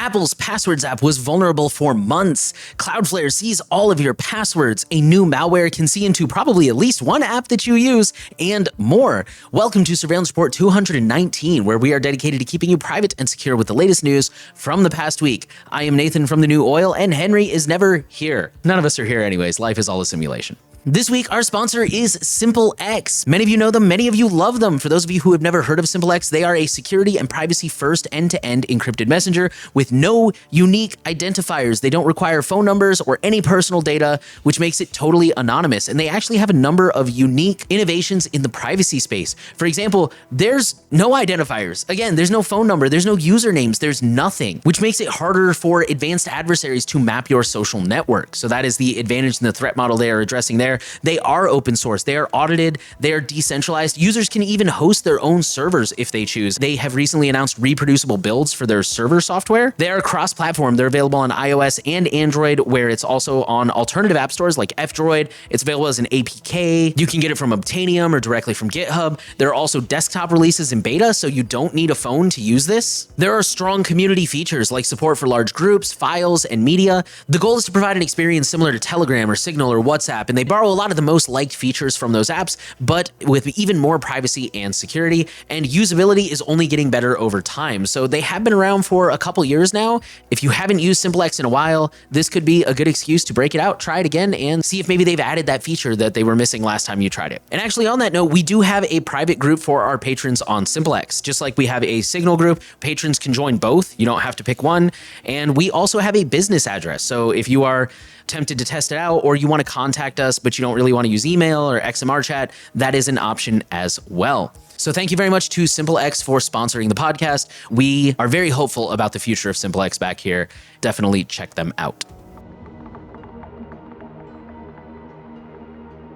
Apple's Passwords app was vulnerable for months. Cloudflare sees all of your passwords. A new malware can see into probably at least one app that you use, and more. Welcome to Surveillance Report 219, where we are dedicated to keeping you private and secure with the latest news from the past week. I am Nathan from The New Oil, and Henry is never here. None of us are here anyways. Life is all a simulation. This week, our sponsor is SimpleX. Many of you know them, many of you love them. For those of you who have never heard of SimpleX, they are a security and privacy-first end-to-end encrypted messenger with no unique identifiers. They don't require phone numbers or any personal data, which makes it totally anonymous. And they actually have a number of unique innovations in the privacy space. For example, there's no identifiers. Again, there's no phone number, there's no usernames, there's nothing, which makes it harder for advanced adversaries to map your social network. So that is the advantage in the threat model they are addressing there. They are open source, they are audited, they are decentralized. Users can even host their own servers if they choose. They have recently announced reproducible builds for their server software. They are cross-platform. They're available on iOS and Android, where it's also on alternative app stores like F-Droid. It's available as an APK. You can get it from Obtainium or directly from GitHub. There are also desktop releases in beta, so you don't need a phone to use this. There are strong community features like support for large groups, files, and media. The goal is to provide an experience similar to Telegram or Signal or WhatsApp, and they borrow a lot of the most liked features from those apps, but with even more privacy and security, and usability is only getting better over time. So they have been around for a couple years now. If you haven't used SimpleX in a while, this could be a good excuse to break it out, try it again, and see if maybe they've added that feature that they were missing last time you tried it. And actually, on that note, we do have a private group for our patrons on SimpleX. Just like we have a Signal group, patrons can join both. You don't have to pick one. And we also have a business address. So if you are tempted to test it out, or you want to contact us, but you don't really want to use email or XMR chat, that is an option as well. So thank you very much to SimpleX for sponsoring the podcast. We are very hopeful about the future of SimpleX back here. Definitely check them out.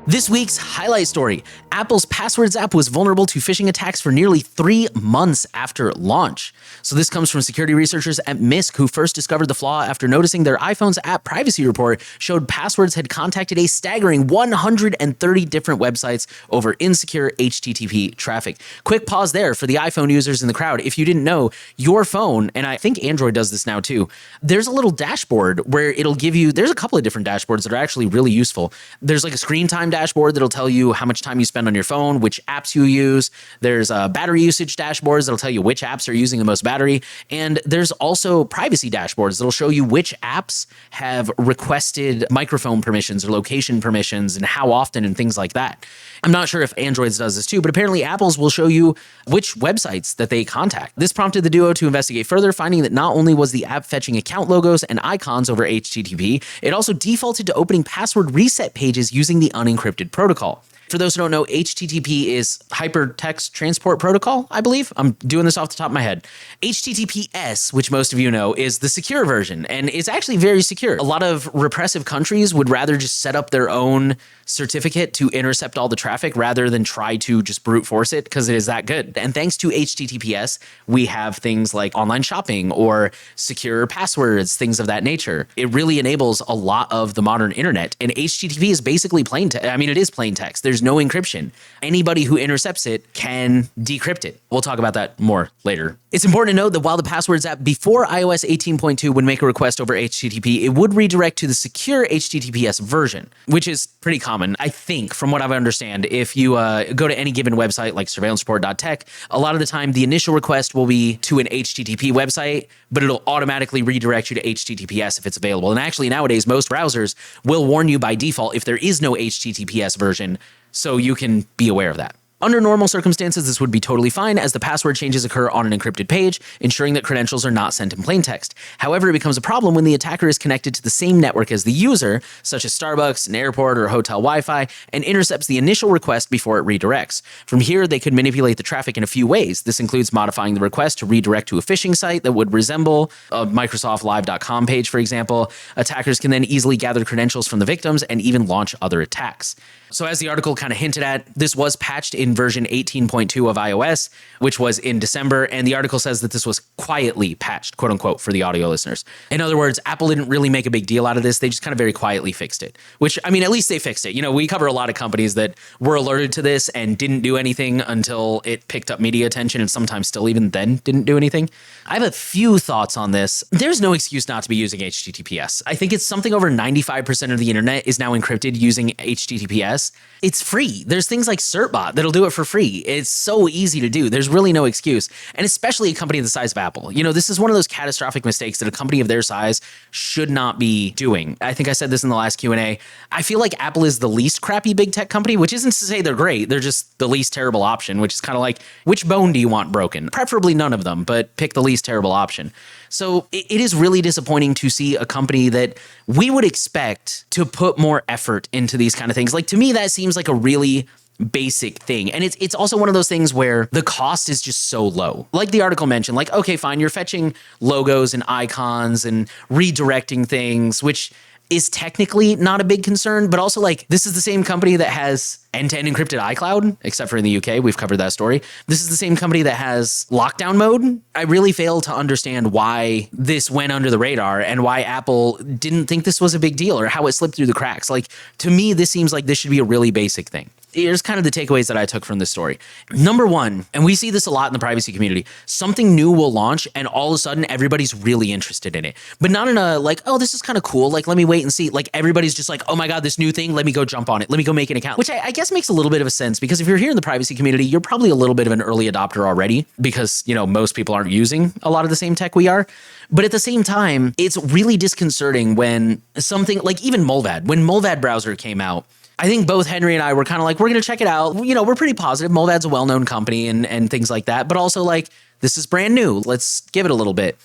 This week's highlight story: Apple's Passwords app was vulnerable to phishing attacks for nearly 3 months after launch. So this comes from security researchers at MISC, who first discovered the flaw after noticing their iPhone's app privacy report showed Passwords had contacted a staggering 130 different websites over insecure HTTP traffic. Quick pause there for the iPhone users in the crowd. If you didn't know, your phone, and I think Android does this now too, there's a little dashboard where it'll give you, there's a couple of different dashboards that are actually really useful. There's like a screen time dashboard that'll tell you how much time you spend on your phone, which apps you use. There's battery usage dashboards that'll tell you which apps are using the most battery. And there's also privacy dashboards that'll show you which apps have requested microphone permissions or location permissions and how often and things like that. I'm not sure if Android's does this too, but apparently Apple's will show you which websites that they contact. This prompted the duo to investigate further, finding that not only was the app fetching account logos and icons over HTTP, it also defaulted to opening password reset pages using the unencrypted protocol. For those who don't know, HTTP is Hypertext Transport Protocol, I believe. I'm doing this off the top of my head. HTTPS, which most of you know, is the secure version, and it's actually very secure. A lot of repressive countries would rather just set up their own certificate to intercept all the traffic rather than try to just brute force it, because it is that good. And thanks to HTTPS, we have things like online shopping or secure passwords, things of that nature. It really enables a lot of the modern internet, and HTTP is basically plain text. I mean, it is plain text. There's no encryption. Anybody who intercepts it can decrypt it. We'll talk about that more later. It's important to note that while the Passwords app before iOS 18.2 would make a request over HTTP, it would redirect to the secure HTTPS version, which is pretty common. I think, from what I understand, if you go to any given website like surveillancereport.tech, a lot of the time the initial request will be to an HTTP website, but it'll automatically redirect you to HTTPS if it's available. And actually nowadays, most browsers will warn you by default if there is no HTTPS version, so you can be aware of that. Under normal circumstances, this would be totally fine, as the password changes occur on an encrypted page, ensuring that credentials are not sent in plain text. However, it becomes a problem when the attacker is connected to the same network as the user, such as Starbucks, an airport, or hotel Wi-Fi, and intercepts the initial request before it redirects. From here, they could manipulate the traffic in a few ways. This includes modifying the request to redirect to a phishing site that would resemble a MicrosoftLive.com page, for example. Attackers can then easily gather credentials from the victims and even launch other attacks. So as the article kind of hinted at, this was patched in in version 18.2 of iOS, which was in December. And the article says that this was quietly patched, quote unquote, for the audio listeners. In other words, Apple didn't really make a big deal out of this. They just kind of very quietly fixed it, which, I mean, at least they fixed it. You know, we cover a lot of companies that were alerted to this and didn't do anything until it picked up media attention, and sometimes still even then didn't do anything. I have a few thoughts on this. There's no excuse not to be using HTTPS. I think it's something over 95% of the internet is now encrypted using HTTPS. It's free. There's things like Certbot that'll do it for free. It's so easy to do. There's really no excuse. And especially a company the size of Apple. You know, this is one of those catastrophic mistakes that a company of their size should not be doing. I think I said this in the last Q&A. I feel like Apple is the least crappy big tech company, which isn't to say they're great. They're just the least terrible option, which is kind of like, which bone do you want broken? Preferably none of them, but pick the least terrible option. So it is really disappointing to see a company that we would expect to put more effort into these kind of things. Like, to me, that seems like a really basic thing. And it's also one of those things where the cost is just so low. Like the article mentioned, like, okay, fine, you're fetching logos and icons and redirecting things, which is technically not a big concern, but also, like, this is the same company that has end-to-end encrypted iCloud, except for in the UK. We've covered that story. This is the same company that has lockdown mode. I really fail to understand why this went under the radar and why Apple didn't think this was a big deal or how it slipped through the cracks. Like, to me, this seems like this should be a really basic thing. Here's kind of the takeaways that I took from this story. Number one, and we see this a lot in the privacy community, something new will launch and all of a sudden everybody's really interested in it. But not in a like, oh, this is kind of cool, like, let me wait and see. Like, everybody's just like, oh my God, this new thing, let me go jump on it. Let me go make an account, which I guess makes a little bit of a sense, because if you're here in the privacy community, you're probably a little bit of an early adopter already, because, you know, most people aren't using a lot of the same tech we are. But at the same time, it's really disconcerting when something like even Mullvad, when Mullvad browser came out, I think both Henry and I were kind of like, we're going to check it out. You know, we're pretty positive. Mullvad's a well-known company and things like that, but also like, this is brand new. Let's give it a little bit.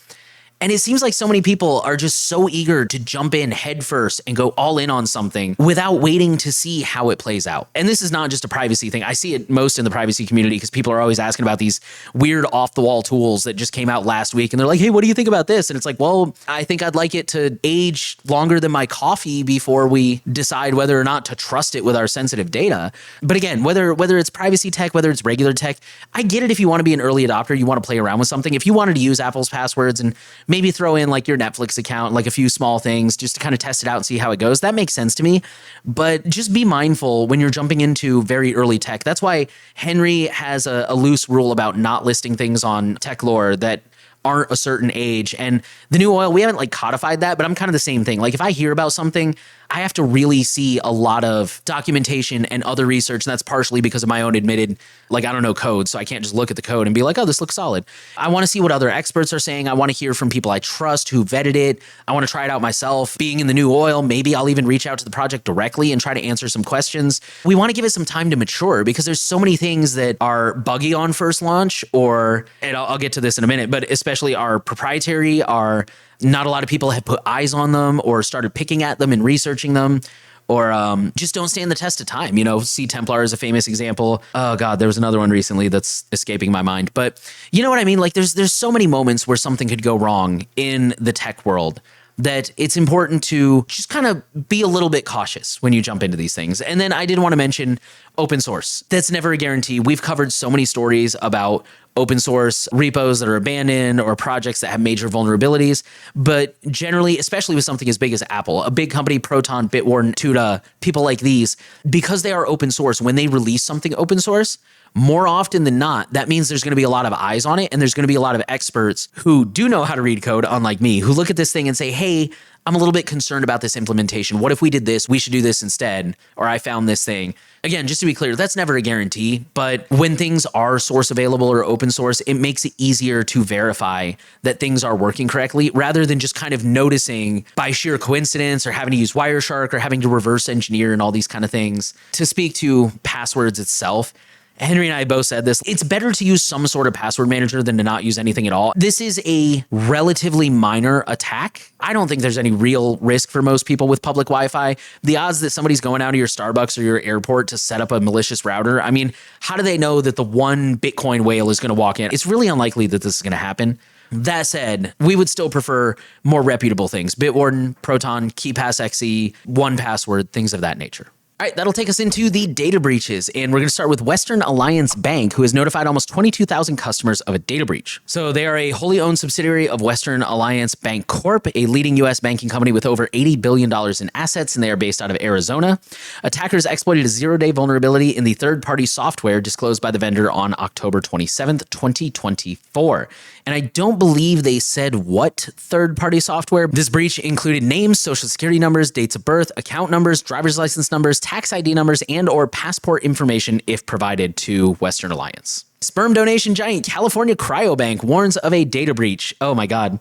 And it seems like so many people are just so eager to jump in head first and go all in on something without waiting to see how it plays out. And this is not just a privacy thing. I see it most in the privacy community because people are always asking about these weird off-the-wall tools that just came out last week. And they're like, hey, what do you think about this? And it's like, well, I think I'd like it to age longer than my coffee before we decide whether or not to trust it with our sensitive data. But again, whether it's privacy tech, whether it's regular tech, I get it if you want to be an early adopter, you want to play around with something. If you wanted to use Apple's passwords and maybe throw in like your Netflix account, like a few small things just to kind of test it out and see how it goes, that makes sense to me. But just be mindful when you're jumping into very early tech. That's why Henry has a loose rule about not listing things on Techlore that aren't a certain age. And the new oil, we haven't like codified that, but I'm kind of the same thing. Like if I hear about something, I have to really see a lot of documentation and other research. And that's partially because of my own admitted, like, I don't know code. So I can't just look at the code and be like, oh, this looks solid. I want to see what other experts are saying. I want to hear from people I trust who vetted it. I want to try it out myself. Being in the new oil, maybe I'll even reach out to the project directly and try to answer some questions. We want to give it some time to mature because there's so many things that are buggy on first launch, or, and I'll get to this in a minute, but especially are proprietary, are not a lot of people have put eyes on them or started picking at them and researching them, or just don't stand the test of time. You know, Templar is a famous example. Oh God, there was another one recently that's escaping my mind. But you know what I mean? Like there's so many moments where something could go wrong in the tech world that it's important to just kind of be a little bit cautious when you jump into these things. And then I did want to mention open source. That's never a guarantee. We've covered so many stories about open source repos that are abandoned or projects that have major vulnerabilities. But generally, especially with something as big as Apple, a big company, Proton, Bitwarden, Tuda, people like these, because they are open source, when they release something open source, more often than not, that means there's going to be a lot of eyes on it, and there's going to be a lot of experts who do know how to read code, unlike me, who look at this thing and say, hey, I'm a little bit concerned about this implementation. What if we did this? We should do this instead. Or I found this thing. Again, just to be clear, that's never a guarantee. But when things are source available or open source, it makes it easier to verify that things are working correctly rather than just kind of noticing by sheer coincidence or having to use Wireshark or having to reverse engineer and all these kind of things. To speak to passwords itself, Henry and I both said this, it's better to use some sort of password manager than to not use anything at all. This is a relatively minor attack. I don't think there's any real risk for most people with public Wi-Fi. The odds that somebody's going out to your Starbucks or your airport to set up a malicious router, I mean, how do they know that the one Bitcoin whale is going to walk in? It's really unlikely that this is going to happen. That said, we would still prefer more reputable things. Bitwarden, Proton, KeePassXE, 1Password, things of that nature. All right, that'll take us into the data breaches, and we're going to start with Western Alliance Bank, who has notified almost 22,000 customers of a data breach. So they are a wholly owned subsidiary of Western Alliance Bank Corp., a leading U.S. banking company with over $80 billion in assets, and they are based out of Arizona. Attackers exploited a zero-day vulnerability in the third-party software disclosed by the vendor on October 27th, 2024. And I don't believe they said what third-party software. This breach included names, social security numbers, dates of birth, account numbers, driver's license numbers, tax ID numbers, and or passport information if provided to Western Alliance. Sperm donation giant California Cryobank warns of a data breach. Oh my God.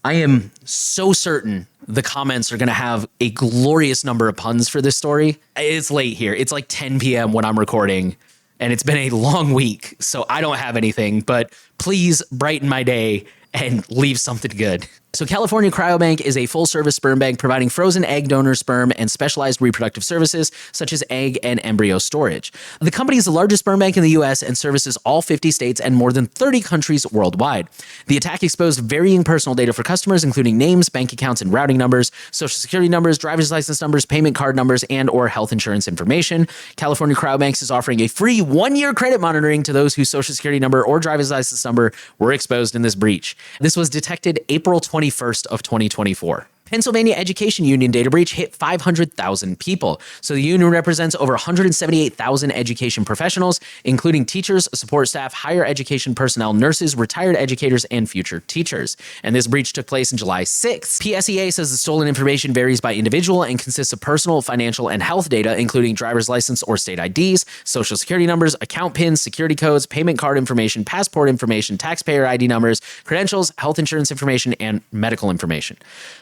I am so certain the comments are going to have a glorious number of puns for this story. It's late here. It's like 10 p.m. when I'm recording, and it's been a long week, so I don't have anything, but please brighten my day and leave something good. So California Cryobank is a full-service sperm bank providing frozen egg donor sperm and specialized reproductive services such as egg and embryo storage. The company is the largest sperm bank in the U.S. and services all 50 states and more than 30 countries worldwide. The attack exposed varying personal data for customers, including names, bank accounts, and routing numbers, social security numbers, driver's license numbers, payment card numbers, and or health insurance information. California Cryobank is offering a free 1-year credit monitoring to those whose social security number or driver's license number were exposed in this breach. This was detected April 21st of 2024. Pennsylvania Education Union data breach hit 500,000 people. So the union represents over 178,000 education professionals, including teachers, support staff, higher education personnel, nurses, retired educators, and future teachers. And this breach took place on July 6th. PSEA says the stolen information varies by individual and consists of personal, financial, and health data, including driver's license or state IDs, social security numbers, account pins, security codes, payment card information, passport information, taxpayer ID numbers, credentials, health insurance information, and medical information.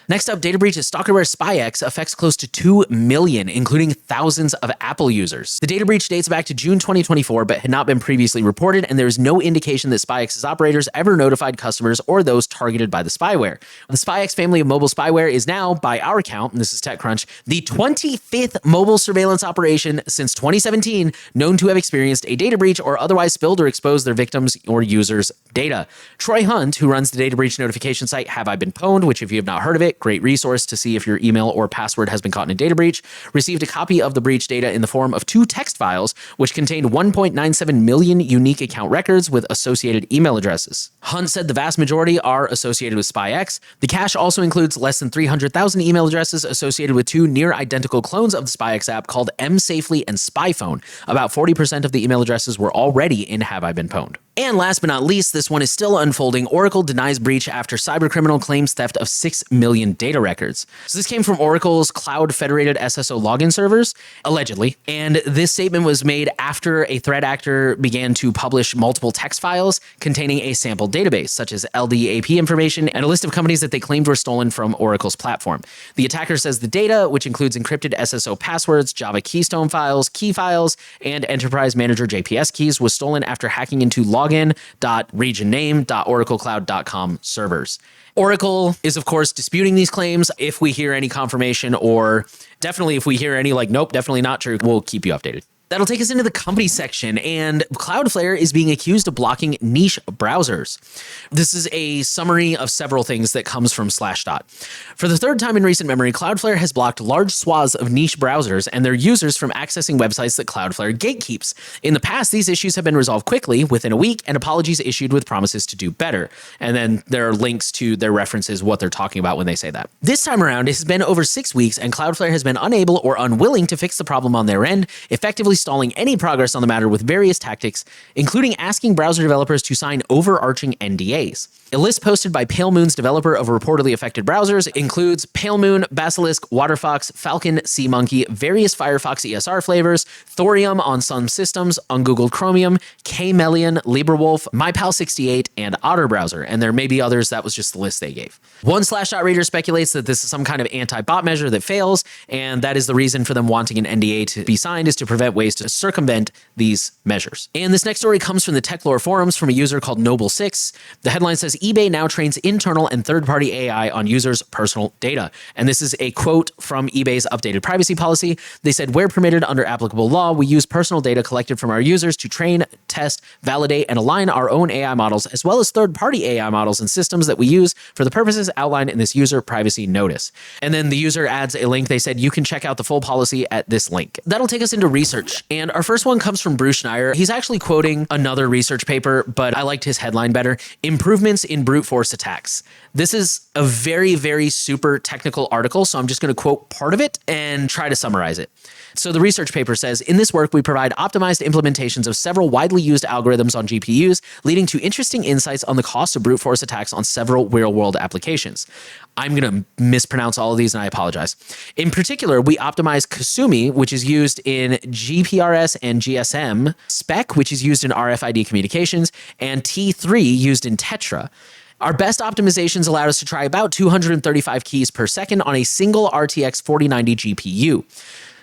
Next up, data breach of stalkerware SpyX affects close to 2 million, including thousands of Apple users. The data breach dates back to June 2024, but had not been previously reported, and there is no indication that SpyX's operators ever notified customers or those targeted by the spyware. The SpyX family of mobile spyware is now, by our count, and this is TechCrunch, the 25th mobile surveillance operation since 2017 known to have experienced a data breach or otherwise spilled or exposed their victims' or users' data. Troy Hunt, who runs the data breach notification site Have I Been Pwned, which if you have not heard of it, great resource to see if your email or password has been caught in a data breach, received a copy of the breach data in the form of 2 text files, which contained 1.97 million unique account records with associated email addresses. Hunt said the vast majority are associated with SpyX. The cache also includes less than 300,000 email addresses associated with 2 near identical clones of the SpyX app called mSafely and SpyPhone. About 40% of the email addresses were already in Have I Been Pwned. And last but not least, this one is still unfolding. Oracle denies breach after cybercriminal claims theft of 6 million data records. So this came from Oracle's cloud federated SSO login servers, allegedly. And this statement was made after a threat actor began to publish multiple text files containing a sample database, such as LDAP information and a list of companies that they claimed were stolen from Oracle's platform. The attacker says the data, which includes encrypted SSO passwords, Java keystone files, key files, and Enterprise Manager JPS keys, was stolen after hacking into login.regionname.oraclecloud.com servers. Oracle is, of course, disputing these claims. If we hear any confirmation, or definitely if we hear any nope, definitely not true, we'll keep you updated. That'll take us into the company section, and Cloudflare is being accused of blocking niche browsers. This is a summary of several things that comes from Slashdot. For the third time in recent memory, Cloudflare has blocked large swaths of niche browsers and their users from accessing websites that Cloudflare gatekeeps. In the past, these issues have been resolved quickly, within a week, and apologies issued with promises to do better. And then there are links to their references, what they're talking about when they say that. This time around, it has been over 6 weeks, and Cloudflare has been unable or unwilling to fix the problem on their end, effectively stalling any progress on the matter with various tactics, including asking browser developers to sign overarching NDAs. A list posted by Pale Moon's developer of reportedly affected browsers includes Pale Moon, Basilisk, Waterfox, Falcon, SeaMonkey, various Firefox ESR flavors, Thorium on some systems, ungoogled Chromium, Kmelion, LibreWolf, MyPal68, and Otter browser, and there may be others. That was just the list they gave. One Slashdot reader speculates that this is some kind of anti-bot measure that fails, and that is the reason for them wanting an NDA to be signed, is to prevent waste ways to circumvent these measures. And this next story comes from the Techlore forums from a user called Noble6. The headline says, eBay now trains internal and third-party AI on users' personal data. And this is a quote from eBay's updated privacy policy. They said, where permitted under applicable law, we use personal data collected from our users to train, test, validate, and align our own AI models, as well as third-party AI models and systems that we use for the purposes outlined in this user privacy notice. And then the user adds a link. They said, you can check out the full policy at this link. That'll take us into research. And our first one comes from Bruce Schneier. He's actually quoting another research paper, but I liked his headline better. Improvements in brute force attacks. This is a very, very super technical article, so I'm just going to quote part of it and try to summarize it. So the research paper says, in this work, we provide optimized implementations of several widely used algorithms on GPUs, leading to interesting insights on the cost of brute force attacks on several real-world applications. I'm going to mispronounce all of these, and I apologize. In particular, we optimize Kasumi, which is used in GPRS and GSM, SPEC, which is used in RFID communications, and T3, used in Tetra. Our best optimizations allowed us to try about 235 keys per second on a single RTX 4090 GPU.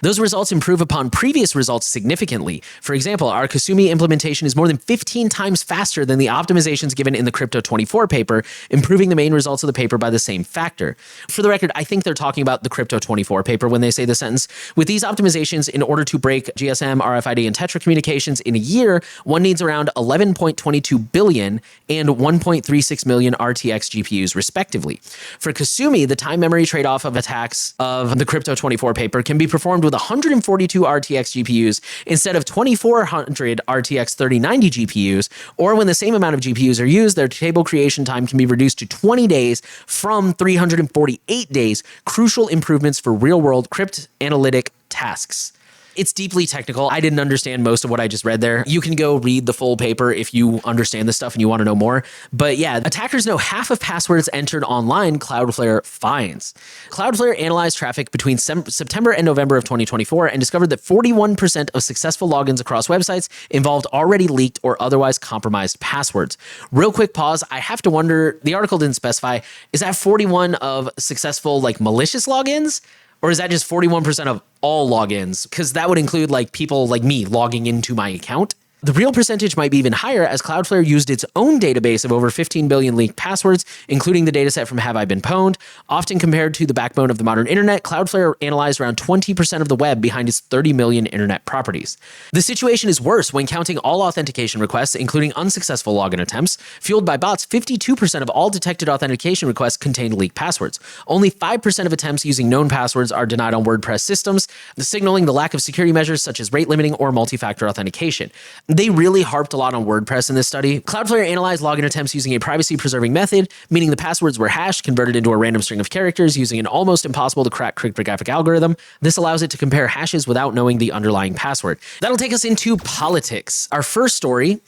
Those results improve upon previous results significantly. For example, our Kasumi implementation is more than 15 times faster than the optimizations given in the Crypto24 paper, improving the main results of the paper by the same factor. For the record, I think they're talking about the Crypto24 paper when they say the sentence, with these optimizations, in order to break GSM, RFID, and Tetra communications in a year, one needs around 11.22 billion and 1.36 million RTX GPUs, respectively. For Kasumi, the time memory trade-off of attacks of the Crypto24 paper can be performed with 142 RTX GPUs instead of 2400 RTX 3090 GPUs, or when the same amount of GPUs are used, their table creation time can be reduced to 20 days from 348 days, crucial improvements for real-world crypt analytic tasks. It's deeply technical. I didn't understand most of what I just read there. You can go read the full paper if you understand this stuff and you want to know more. But yeah, attackers know half of passwords entered online, Cloudflare finds. Cloudflare analyzed traffic between September and November of 2024 and discovered that 41% of successful logins across websites involved already leaked or otherwise compromised passwords. Real quick pause. I have to wonder, the article didn't specify, is that 41 of successful malicious logins? Or is that just 41% of all logins? Because that would include people like me logging into my account. The real percentage might be even higher, as Cloudflare used its own database of over 15 billion leaked passwords, including the dataset from Have I Been Pwned. Often compared to the backbone of the modern internet, Cloudflare analyzed around 20% of the web behind its 30 million internet properties. The situation is worse when counting all authentication requests, including unsuccessful login attempts. Fueled by bots, 52% of all detected authentication requests contained leaked passwords. Only 5% of attempts using known passwords are denied on WordPress systems, signaling the lack of security measures such as rate limiting or multi-factor authentication. They really harped a lot on WordPress in this study. Cloudflare analyzed login attempts using a privacy-preserving method, meaning the passwords were hashed, converted into a random string of characters using an almost impossible to crack cryptographic algorithm. This allows it to compare hashes without knowing the underlying password. That'll take us into politics. Our first story: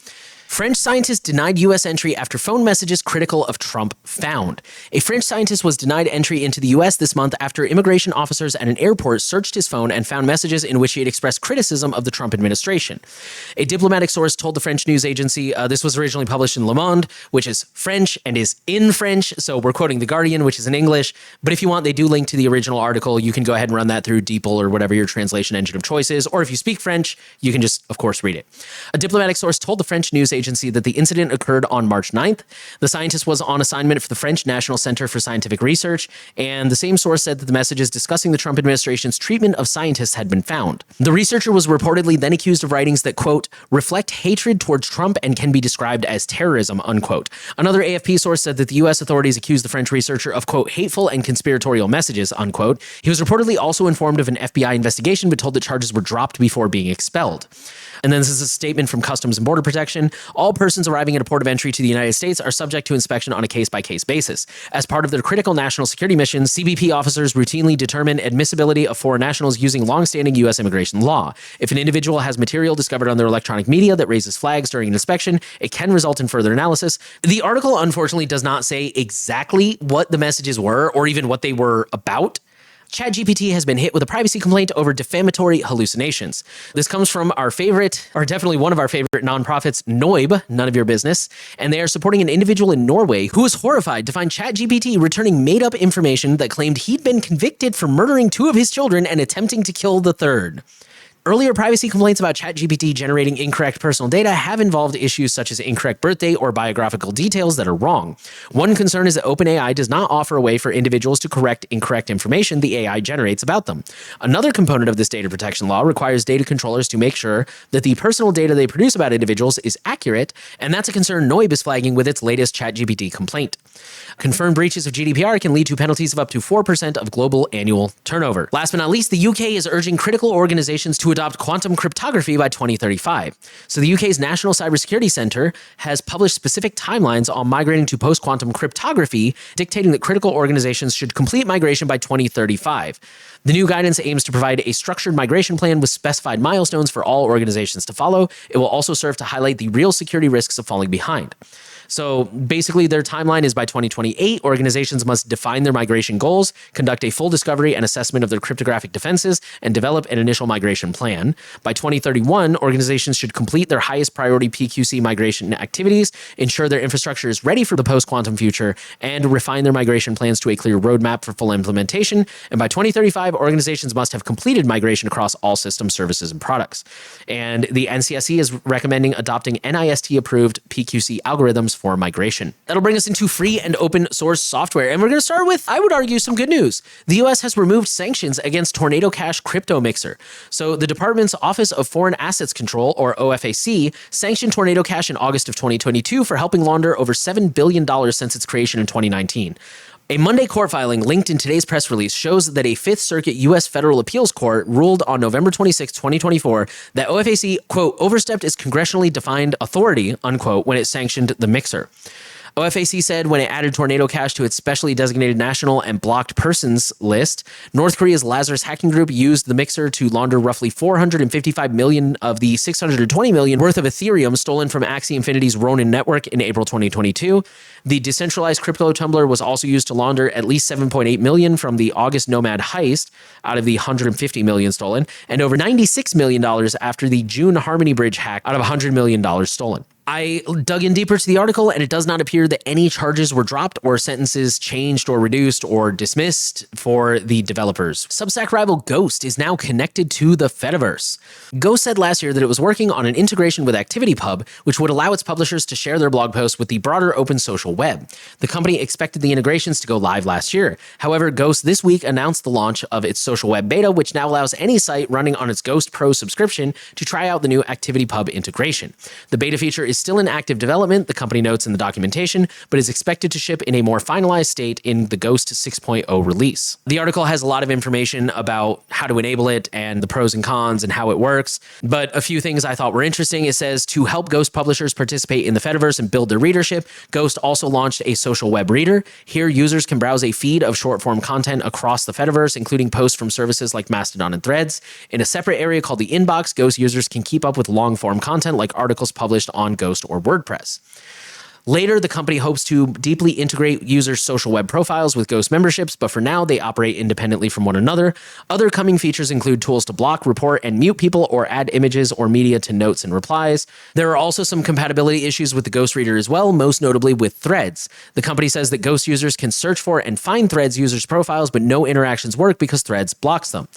French scientist denied U.S. entry after phone messages critical of Trump found. A French scientist was denied entry into the U.S. this month after immigration officers at an airport searched his phone and found messages in which he had expressed criticism of the Trump administration. A diplomatic source told the French news agency, this was originally published in Le Monde, which is French and is in French, so we're quoting The Guardian, which is in English, but if you want, they do link to the original article. You can go ahead and run that through DeepL or whatever your translation engine of choice is, or if you speak French, you can just, of course, read it. A diplomatic source told the French news agency that the incident occurred on March 9th. The scientist was on assignment for the French National Center for Scientific Research, and the same source said that the messages discussing the Trump administration's treatment of scientists had been found. The researcher was reportedly then accused of writings that, quote, reflect hatred towards Trump and can be described as terrorism, unquote. Another AFP source said that the U.S. authorities accused the French researcher of, quote, hateful and conspiratorial messages, unquote. He was reportedly also informed of an FBI investigation, but told that charges were dropped before being expelled. And then this is a statement from Customs and Border Protection. All persons arriving at a port of entry to the United States are subject to inspection on a case-by-case basis. As part of their critical national security missions, CBP officers routinely determine admissibility of foreign nationals using long-standing U.S. immigration law. If an individual has material discovered on their electronic media that raises flags during an inspection, it can result in further analysis. The article, unfortunately, does not say exactly what the messages were or even what they were about. ChatGPT has been hit with a privacy complaint over defamatory hallucinations. This comes from our favorite, or definitely one of our favorite nonprofits, Noib, None of Your Business, and they are supporting an individual in Norway who was horrified to find ChatGPT returning made-up information that claimed he'd been convicted for murdering 2 of his children and attempting to kill the third. Earlier privacy complaints about ChatGPT generating incorrect personal data have involved issues such as incorrect birth date or biographical details that are wrong. One concern is that OpenAI does not offer a way for individuals to correct incorrect information the AI generates about them. Another component of this data protection law requires data controllers to make sure that the personal data they produce about individuals is accurate, and that's a concern Noib is flagging with its latest ChatGPT complaint. Confirmed breaches of GDPR can lead to penalties of up to 4% of global annual turnover. Last but not least, the UK is urging critical organizations to adopt quantum cryptography by 2035. So the UK's National Cybersecurity Centre has published specific timelines on migrating to post-quantum cryptography, dictating that critical organizations should complete migration by 2035. The new guidance aims to provide a structured migration plan with specified milestones for all organizations to follow. It will also serve to highlight the real security risks of falling behind. So basically, their timeline is by 2028. Organizations must define their migration goals, conduct a full discovery and assessment of their cryptographic defenses, and develop an initial migration plan. By 2031, organizations should complete their highest priority PQC migration activities, ensure their infrastructure is ready for the post-quantum future, and refine their migration plans to a clear roadmap for full implementation. And by 2035, organizations must have completed migration across all systems, services, and products. And the NCSC is recommending adopting NIST-approved PQC algorithms for migration. That'll bring us into free and open source software. And we're going to start with, I would argue, some good news. The US has removed sanctions against Tornado Cash Crypto Mixer. So the department's Office of Foreign Assets Control, or OFAC, sanctioned Tornado Cash in August of 2022 for helping launder over $7 billion since its creation in 2019. A Monday court filing linked in today's press release shows that a Fifth Circuit U.S. Federal Appeals Court ruled on November 26, 2024, that OFAC, quote, overstepped its congressionally defined authority, unquote, when it sanctioned the mixer. OFAC said when it added Tornado Cash to its specially designated national and blocked persons list, North Korea's Lazarus hacking group used the mixer to launder roughly 455 million of the 620 million worth of Ethereum stolen from Axie Infinity's Ronin network in April 2022. The decentralized crypto tumbler was also used to launder at least 7.8 million from the August Nomad heist out of the 150 million stolen, and over $96 million after the June Harmony Bridge hack out of $100 million stolen. I dug in deeper to the article, and it does not appear that any charges were dropped or sentences changed or reduced or dismissed for the developers. Substack rival Ghost is now connected to the Fediverse. Ghost said last year that it was working on an integration with ActivityPub, which would allow its publishers to share their blog posts with the broader open social web. The company expected the integrations to go live last year. However, Ghost this week announced the launch of its social web beta, which now allows any site running on its Ghost Pro subscription to try out the new ActivityPub integration. The beta feature is still in active development, the company notes in the documentation, but is expected to ship in a more finalized state in the Ghost 6.0 release. The article has a lot of information about how to enable it and the pros and cons and how it works, but a few things I thought were interesting. It says to help Ghost publishers participate in the Fediverse and build their readership, Ghost also launched a social web reader. Here, users can browse a feed of short-form content across the Fediverse, including posts from services like Mastodon and Threads. In a separate area called the Inbox, Ghost users can keep up with long-form content like articles published on Ghost or WordPress. Later, the company hopes to deeply integrate users' social web profiles with Ghost memberships, but for now, they operate independently from one another. Other coming features include tools to block, report, and mute people or add images or media to notes and replies. There are also some compatibility issues with the Ghost Reader as well, most notably with Threads. The company says that Ghost users can search for and find Threads users' profiles, but no interactions work because Threads blocks them.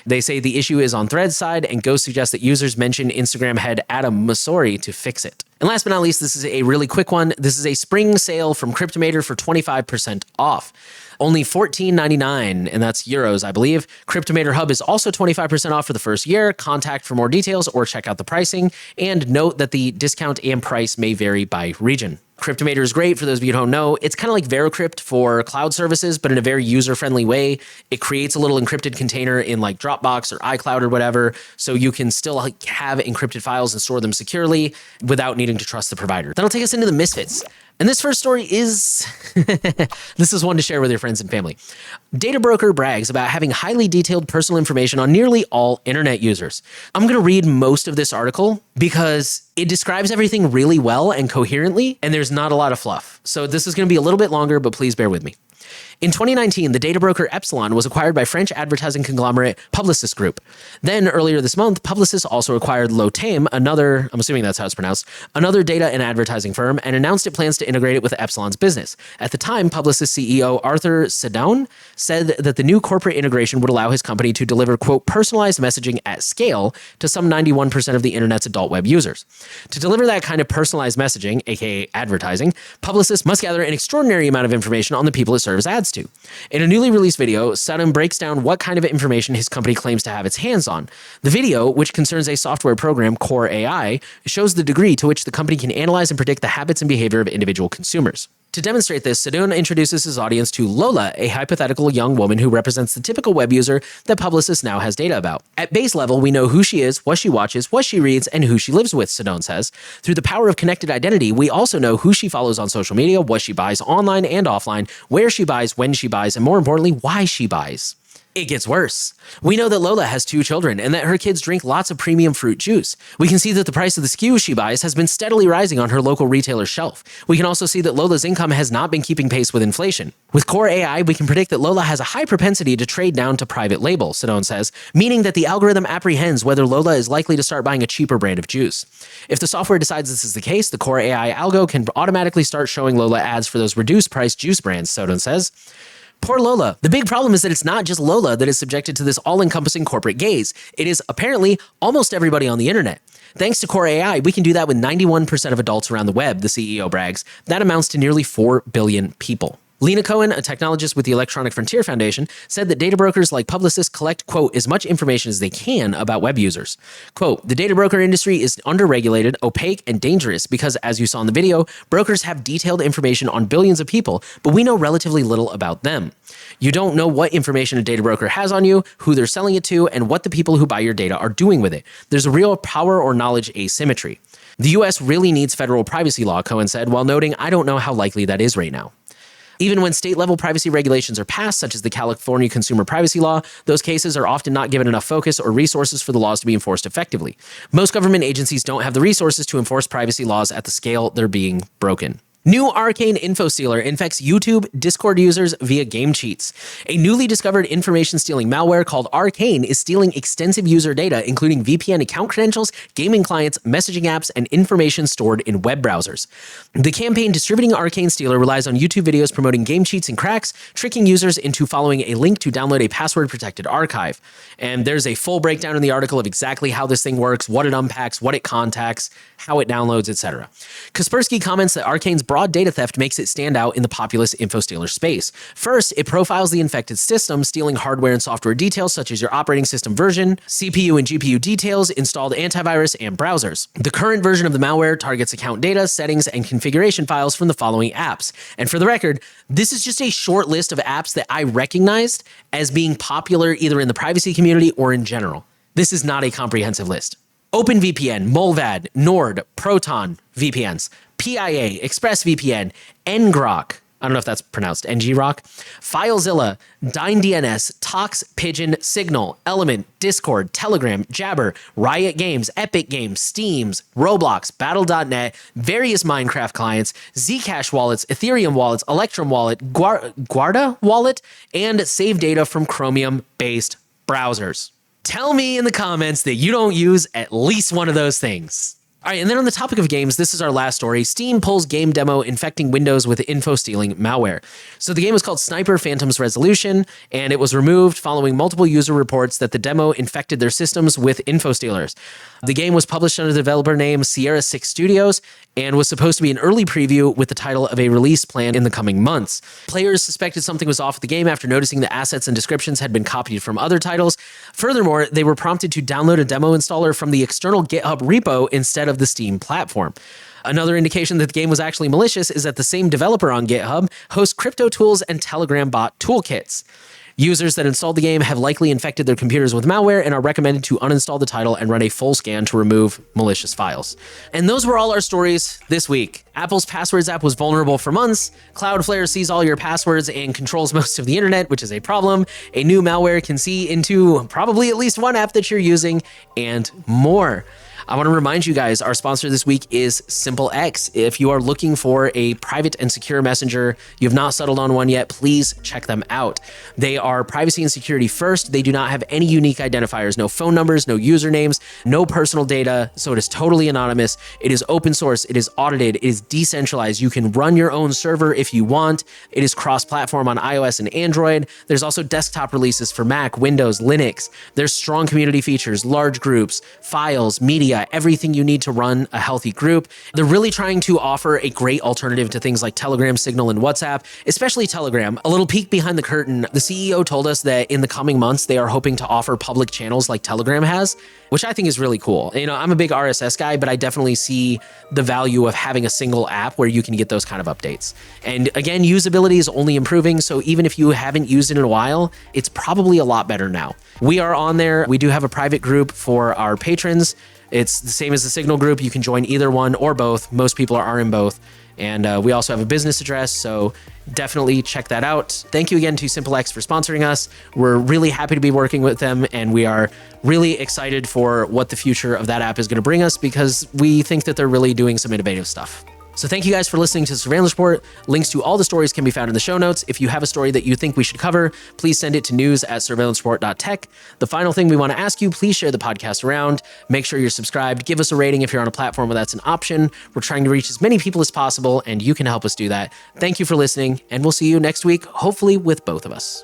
They say the issue is on Threads' side, and Ghost suggests that users mention Instagram head Adam Masori to fix it. And last but not least, this is a really quick one. This is a spring sale from Cryptomator for 25% off. Only $14.99, and that's euros, I believe. Cryptomator Hub is also 25% off for the first year. Contact for more details or check out the pricing. And note that the discount and price may vary by region. Cryptomator is great for those of you who don't know. It's kind of like VeroCrypt for cloud services, but in a very user-friendly way. It creates a little encrypted container in like Dropbox or iCloud or whatever, so you can still have encrypted files and store them securely without needing to trust the provider. That'll take us into the Misfits. And this first story is, this is one to share with your friends and family. Data broker brags about having highly detailed personal information on nearly all internet users. I'm going to read most of this article because it describes everything really well and coherently, and there's not a lot of fluff. So this is going to be a little bit longer, but please bear with me. In 2019, the data broker Epsilon was acquired by French advertising conglomerate Publicis Group. Then, earlier this month, Publicis also acquired L'Othame, another, I'm assuming that's how it's pronounced, another data and advertising firm, and announced it plans to integrate it with Epsilon's business. At the time, Publicis CEO Arthur Sedoun said that the new corporate integration would allow his company to deliver, quote, personalized messaging at scale to some 91% of the internet's adult web users. To deliver that kind of personalized messaging, aka advertising, Publicis must gather an extraordinary amount of information on the people it serves ads to. In a newly released video, Sedoun breaks down what kind of information his company claims to have its hands on. The video, which concerns a software program, Core AI, shows the degree to which the company can analyze and predict the habits and behavior of individual consumers. To demonstrate this, Sedoun introduces his audience to Lola, a hypothetical young woman who represents the typical web user that Publicis now has data about. At base level, we know who she is, what she watches, what she reads, and who she lives with, Sedoun says. Through the power of connected identity, we also know who she follows on social media, what she buys online and offline, where she buys, when she buys, and more importantly, why she buys. It gets worse. We know that Lola has 2 children and that her kids drink lots of premium fruit juice. We can see that the price of the SKUs she buys has been steadily rising on her local retailer's shelf. We can also see that Lola's income has not been keeping pace with inflation. With Core AI, we can predict that Lola has a high propensity to trade down to private label, Sedoun says, meaning that the algorithm apprehends whether Lola is likely to start buying a cheaper brand of juice. If the software decides this is the case, the Core AI algo can automatically start showing Lola ads for those reduced price juice brands, Sedoun says. Poor Lola. The big problem is that it's not just Lola that is subjected to this all-encompassing corporate gaze. It is apparently almost everybody on the internet. Thanks to Core AI, we can do that with 91% of adults around the web, the CEO brags. That amounts to nearly 4 billion people. Lena Cohen, a technologist with the Electronic Frontier Foundation, said that data brokers like Publicis collect, quote, as much information as they can about web users. Quote, the data broker industry is underregulated, opaque, and dangerous because, as you saw in the video, brokers have detailed information on billions of people, but we know relatively little about them. You don't know what information a data broker has on you, who they're selling it to, and what the people who buy your data are doing with it. There's a real power or knowledge asymmetry. The US really needs federal privacy law, Cohen said, while noting, I don't know how likely that is right now. Even when state-level privacy regulations are passed, such as the California Consumer Privacy Law, those cases are often not given enough focus or resources for the laws to be enforced effectively. Most government agencies don't have the resources to enforce privacy laws at the scale they're being broken. New arcane info stealer infects YouTube Discord users via game cheats. A newly discovered information-stealing malware called Arcane is stealing extensive user data, including VPN account credentials, gaming clients, messaging apps, and information stored in web browsers. The campaign distributing Arcane Stealer relies on YouTube videos promoting game cheats and cracks, tricking users into following a link to download a password-protected archive. And there's a full breakdown in the article of exactly how this thing works, what it unpacks, what it contacts, how it downloads, etc. Kaspersky comments that Arcane's broad data theft makes it stand out in the populous info stealer space. First, it profiles the infected system, stealing hardware and software details such as your operating system version, CPU and GPU details, installed antivirus, and browsers. The current version of the malware targets account data, settings, and configuration files from the following apps. And for the record, this is just a short list of apps that I recognized as being popular either in the privacy community or in general. This is not a comprehensive list. OpenVPN, Molvad, Nord, Proton VPNs, PIA, ExpressVPN, Ngrok, I don't know if that's pronounced Ngrok, FileZilla, DynDNS, Tox, Pigeon, Signal, Element, Discord, Telegram, Jabber, Riot Games, Epic Games, Steams, Roblox, Battle.net, various Minecraft clients, Zcash wallets, Ethereum wallets, Electrum wallet, Guarda wallet, and save data from Chromium-based browsers. Tell me in the comments that you don't use at least one of those things. All right, and then on the topic of games, this is our last story. Steam pulls game demo infecting Windows with info-stealing malware. So the game was called Sniper Phantom's Resolution, and it was removed following multiple user reports that the demo infected their systems with info-stealers. The game was published under the developer name Sierra 6 Studios and was supposed to be an early preview with the title of a release plan in the coming months. Players suspected something was off with the game after noticing the assets and descriptions had been copied from other titles. Furthermore, they were prompted to download a demo installer from the external GitHub repo instead of the Steam platform. Another indication that the game was actually malicious is that the same developer on GitHub hosts crypto tools and Telegram bot toolkits. Users that installed the game have likely infected their computers with malware and are recommended to uninstall the title and run a full scan to remove malicious files. And those were all our stories this week. Apple's Passwords app was vulnerable for months. Cloudflare sees all your passwords and controls most of the internet, which is a problem. A new malware can see into probably at least one app that you're using, and more. I want to remind you guys, our sponsor this week is SimpleX. If you are looking for a private and secure messenger, you have not settled on one yet, please check them out. They are privacy and security first. They do not have any unique identifiers, no phone numbers, no usernames, no personal data. So it is totally anonymous. It is open source. It is audited. It is decentralized. You can run your own server if you want. It is cross-platform on iOS and Android. There's also desktop releases for Mac, Windows, Linux. There's strong community features, large groups, files, media, everything you need to run a healthy group. They're really trying to offer a great alternative to things like Telegram, Signal, and WhatsApp, especially Telegram. A little peek behind the curtain, the CEO told us that in the coming months, they are hoping to offer public channels like Telegram has, which I think is really cool. You know, I'm a big RSS guy, but I definitely see the value of having a single app where you can get those kind of updates. And again, usability is only improving, so even if you haven't used it in a while, it's probably a lot better now. We are on there. We do have a private group for our patrons. It's the same as the Signal group. You can join either one or both. Most people are in both. And we also have a business address, so definitely check that out. Thank you again to SimpleX for sponsoring us. We're really happy to be working with them, and we are really excited for what the future of that app is going to bring us, because we think that they're really doing some innovative stuff. So thank you guys for listening to the Surveillance Report. Links to all the stories can be found in the show notes. If you have a story that you think we should cover, please send it to news@surveillancereport.tech. The final thing we want to ask you, please share the podcast around. Make sure you're subscribed. Give us a rating if you're on a platform where that's an option. We're trying to reach as many people as possible, and you can help us do that. Thank you for listening, and we'll see you next week, hopefully with both of us.